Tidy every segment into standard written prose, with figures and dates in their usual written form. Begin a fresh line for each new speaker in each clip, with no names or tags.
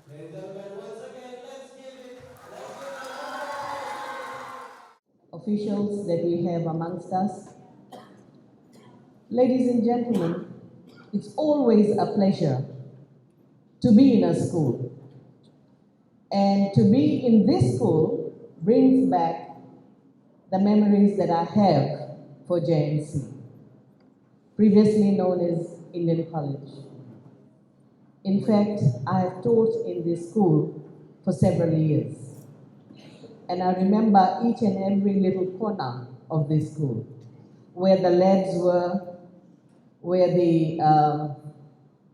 Ladies and gentlemen, once again, let's give it.
Officials that we have amongst us. Ladies and gentlemen, it's always a pleasure to be in a school. And to be in this school brings back the memories that I have for JNC, previously known as Indian College. In fact, I have taught in this school for several years. And I remember each and every little corner of this school, where the labs were, where the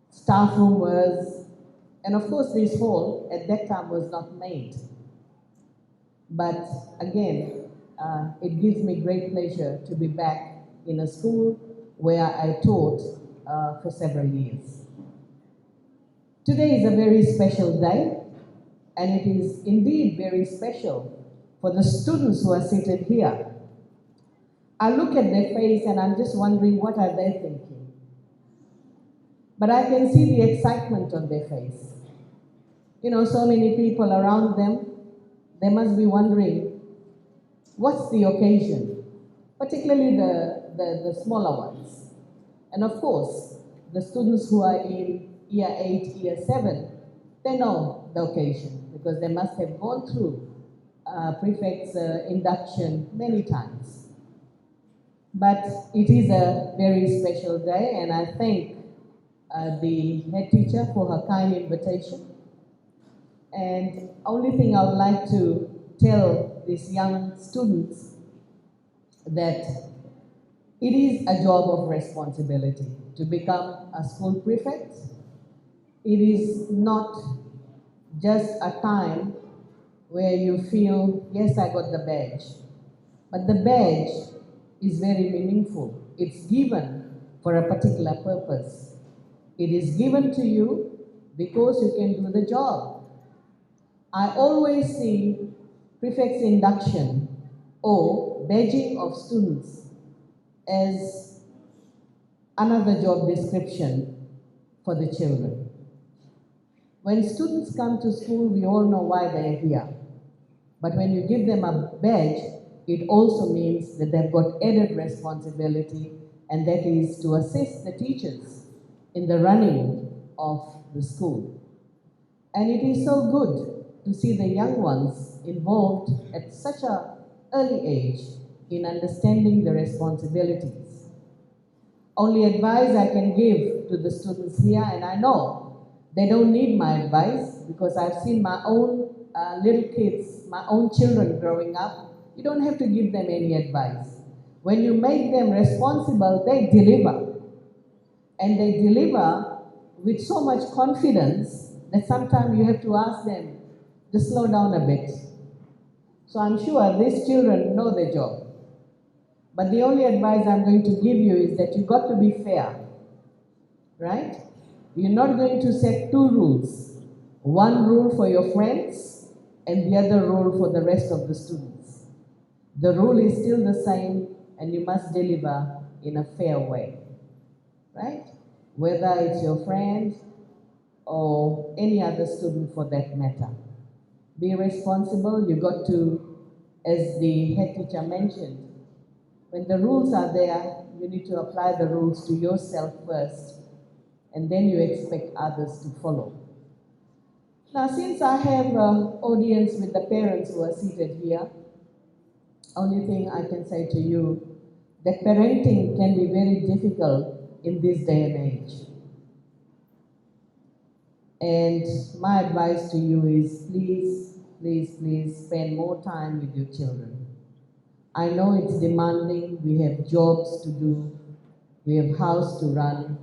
staff room was, and of course this hall at that time was not made. But again, it gives me great pleasure to be back in a school where I taught for several years. Today is a very special day, and it is indeed very special for the students who are seated here. I look at their face and I'm just wondering, what are they thinking? But I can see the excitement on their face. You know, so many people around them, they must be wondering, what's the occasion? Particularly the smaller ones. And of course, the students who are in year 8, year 7, they know the occasion because they must have gone through Prefects induction many times. But it is a very special day, and I thank the head teacher for her kind invitation. And only thing I would like to tell these young students that it is a job of responsibility to become a school prefect. It is not just a time where you feel, yes, I got the badge. But the badge is very meaningful. It's given for a particular purpose. It is given to you because you can do the job. I always see prefects induction or badging of students as another job description for the children. When students come to school, we all know why they're here. But when you give them a badge, it also means that they've got added responsibility, and that is to assist the teachers in the running of the school. And it is so good to see the young ones involved at such an early age in understanding the responsibilities. Only advice I can give to the students here, and I know they don't need my advice because I've seen my own little kids, my own children growing up. You don't have to give them any advice. When you make them responsible, they deliver. And they deliver with so much confidence that sometimes you have to ask them to slow down a bit. So I'm sure these children know their job. But the only advice I'm going to give you is that you've got to be fair, right? You're not going to set two rules. One rule for your friends and the other rule for the rest of the students. The rule is still the same, and you must deliver in a fair way, right? Whether it's your friend or any other student for that matter. Be responsible. You got to, as the head teacher mentioned, when the rules are there, you need to apply the rules to yourself first, and then you expect others to follow. Now, since I have an audience with the parents who are seated here, only thing I can say to you, that parenting can be very difficult in this day and age. And my advice to you is please, please, please spend more time with your children. I know it's demanding, we have jobs to do, we have house to run,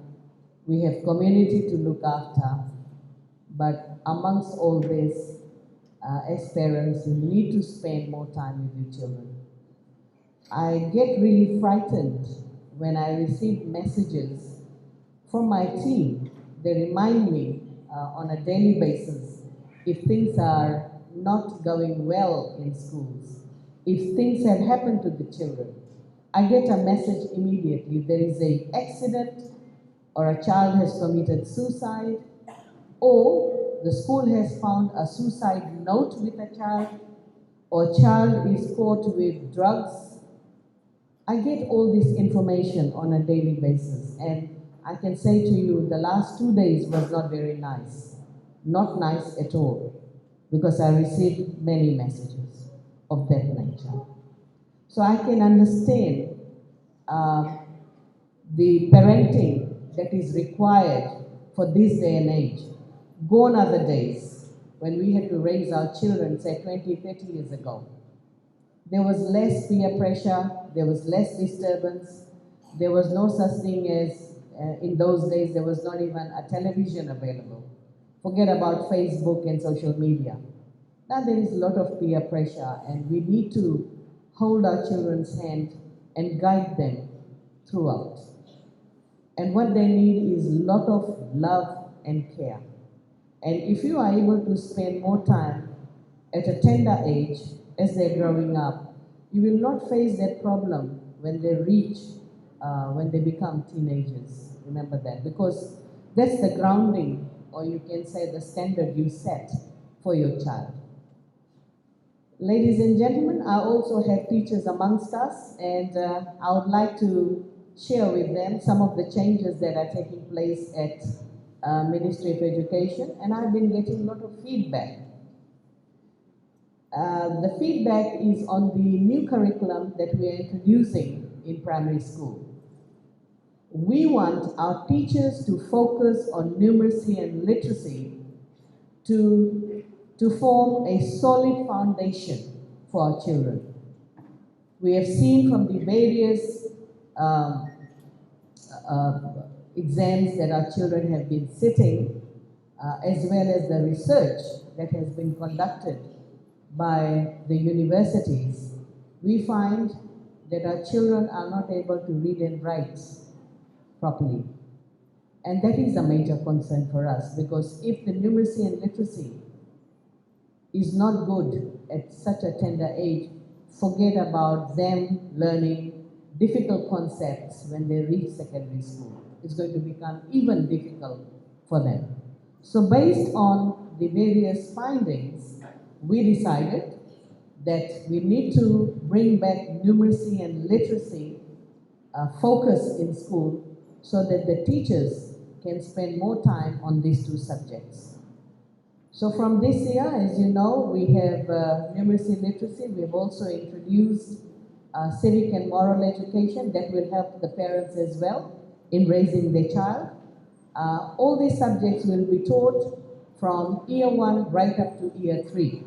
we have community to look after, but amongst all this, as parents, you need to spend more time with your children. I get really frightened when I receive messages from my team. They remind me on a daily basis if things are not going well in schools, if things have happened to the children. I get a message immediately. There is an accident, or a child has committed suicide, or the school has found a suicide note with a child, or child is caught with drugs. I get all this information on a daily basis, and I can say to you the last 2 days was not very nice. Not nice at all, because I received many messages of that nature. So I can understand uh, the parenting that is required for this day and age. Gone are the days when we had to raise our children, say 20, 30 years ago. There was less peer pressure, there was less disturbance, there was no such thing as, in those days, there was not even a television available. Forget about Facebook and social media. Now there is a lot of peer pressure, and we need to hold our children's hand and guide them throughout. And what they need is a lot of love and care. And if you are able to spend more time at a tender age as they're growing up, you will not face that problem when they when they become teenagers. Remember that, because that's the grounding, or you can say the standard you set for your child. Ladies and gentlemen, I also have teachers amongst us, and I would like to share with them some of the changes that are taking place at Ministry of Education, and I've been getting a lot of feedback. The feedback is on the new curriculum that we are introducing in primary school. We want our teachers to focus on numeracy and literacy to form a solid foundation for our children. We have seen from the various um, uh, exams that our children have been sitting, as well as the research that has been conducted by the universities, we find that our children are not able to read and write properly. And that is a major concern for us, because if the numeracy and literacy is not good at such a tender age, forget about them learning difficult concepts when they reach secondary school. It's going to become even difficult for them. So based on the various findings, we decided that we need to bring back numeracy and literacy focus in school, so that the teachers can spend more time on these two subjects. So from this year, as you know, we have numeracy and literacy. We have also introduced civic and moral education that will help the parents as well in raising their child. All these subjects will be taught from year 1 right up to year 3.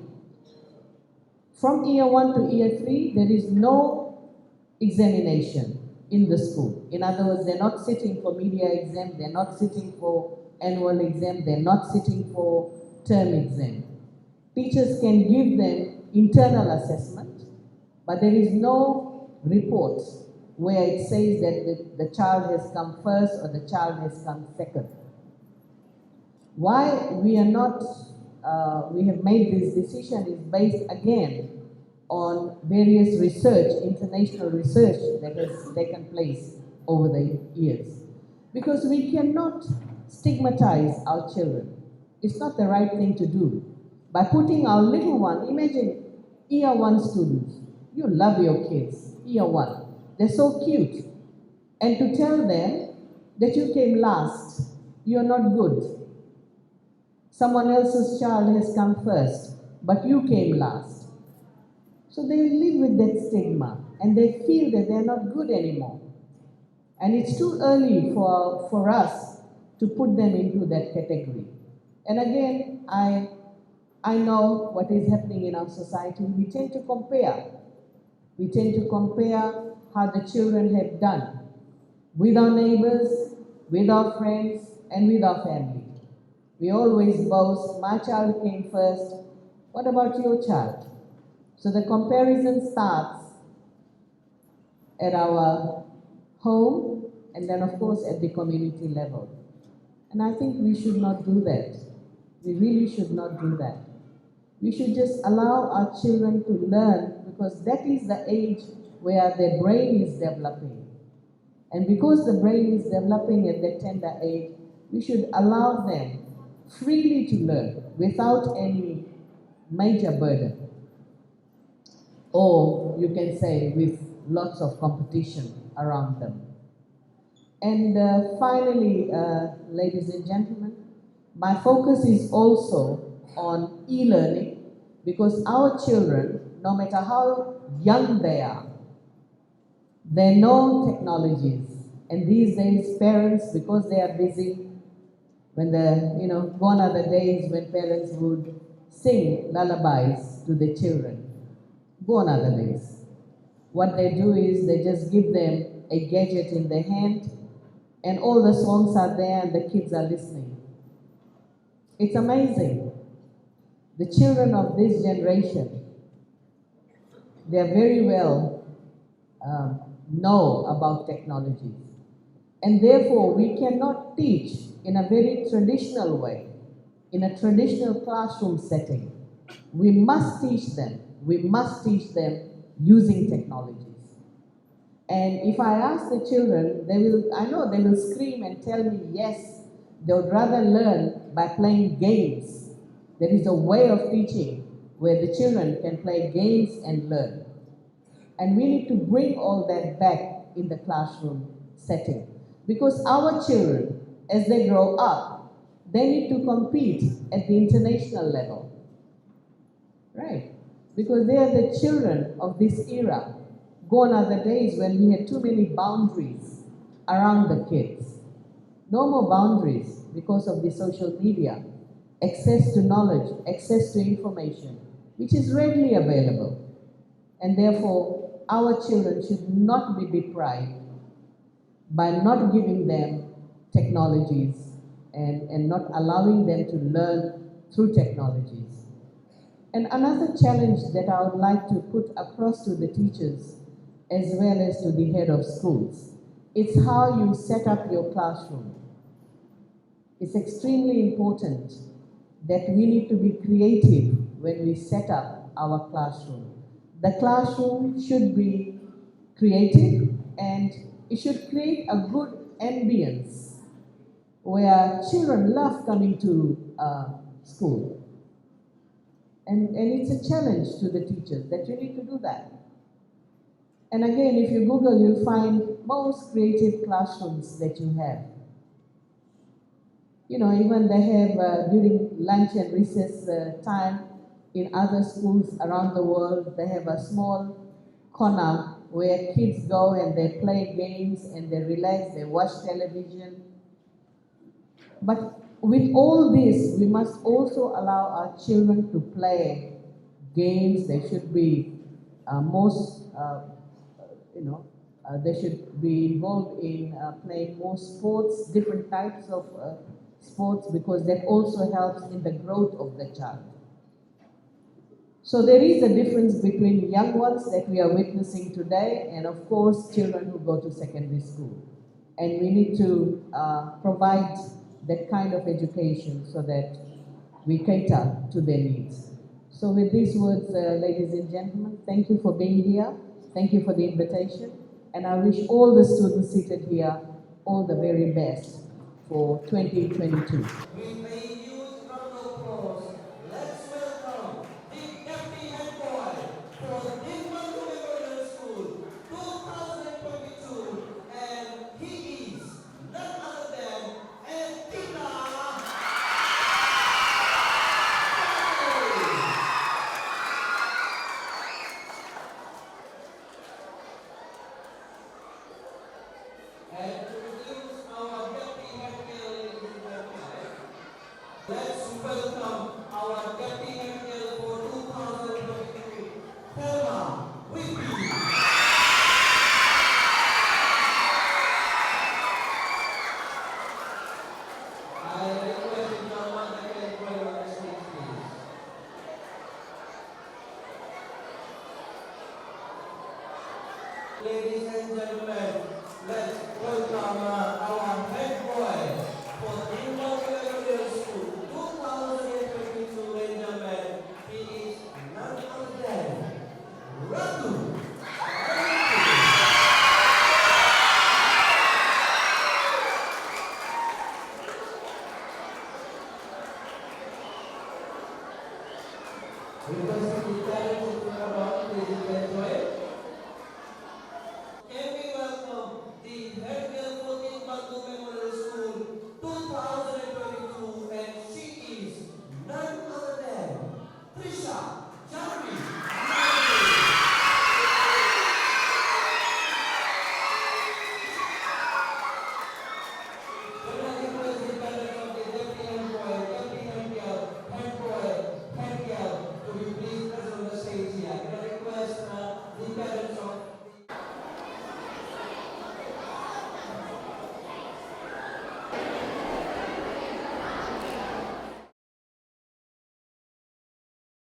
From year 1 to year 3, there is no examination in the school. In other words, they're not sitting for media exam, they're not sitting for annual exam, they're not sitting for term exam. Teachers can give them internal assessment, but there is no report where it says that the child has come first or the child has come second. Why we are not, we have made this decision is based again on various research, international research that has taken place over the years. Because we cannot stigmatize our children. It's not the right thing to do. By putting our little one, imagine year 1 students, you love your kids, year 1. They're so cute. And to tell them that you came last, you're not good. Someone else's child has come first, but you came last. So they live with that stigma, and they feel that they're not good anymore. And it's too early for us to put them into that category. And again, I know what is happening in our society. We tend to compare. We tend to compare how the children have done with our neighbors, with our friends, and with our family. We always boast, my child came first. What about your child? So the comparison starts at our home, and then of course at the community level. And I think we should not do that. We really should not do that. We should just allow our children to learn, because that is the age where their brain is developing. And because the brain is developing at that tender age, we should allow them freely to learn without any major burden, or you can say with lots of competition around them. And finally, ladies and gentlemen, my focus is also on e-learning, because our children, no matter how young they know technologies. And these days, parents, because they are busy, gone are the days when parents would sing lullabies to the children. Gone are the days. What they do is they just give them a gadget in their hand, and all the songs are there and the kids are listening. It's amazing. The children of this generation, they are very well know about technologies. And therefore, we cannot teach in a very traditional way, in a traditional classroom setting. We must teach them. We must teach them using technologies. And if I ask the children, I know they will scream and tell me, yes, they would rather learn by playing games. There is a way of teaching where the children can play games and learn. And we need to bring all that back in the classroom setting. Because our children, as they grow up, they need to compete at the international level. Right? Because they are the children of this era. Gone are the days when we had too many boundaries around the kids. No more boundaries because of the social media, access to knowledge, access to information, which is readily available. And therefore, our children should not be deprived by not giving them technologies and not allowing them to learn through technologies. And another challenge that I would like to put across to the teachers as well as to the head of schools, it's how you set up your classroom. It's extremely important that we need to be creative when we set up our classroom. The classroom should be creative and it should create a good ambience where children love coming to school. And it's a challenge to the teachers that you need to do that. And again, if you Google, you'll find most creative classrooms that you have. Even they have during lunch and recess time in other schools around the world, they have a small corner where kids go and they play games and they relax, they watch television. But with all this, we must also allow our children to play games. They should be they should be involved in playing more sports, different types of sports, because that also helps in the growth of the child. So there is a difference between young ones that we are witnessing today and of course children who go to secondary school. And we need to provide that kind of education so that we cater to their needs. So with these words, ladies and gentlemen, thank you for being here. Thank you for the invitation. And I wish all the students seated here all the very best for 2022.
With a huge round of applause, let's welcome the Deputy Head Boy for Deenbandho Memorial School 2022, and he is none other than Antina. And to introduce our Deputy Head Girl, ladies and gentlemen, let's welcome our Deputy Head Girl for 2022, Kumar. I request you now once again for your stage, please. Ladies and gentlemen, let's welcome our head boy for Deenbandho Memorial School 2022, ladies and gentlemen. He is none other than Ratu. Requesting the parents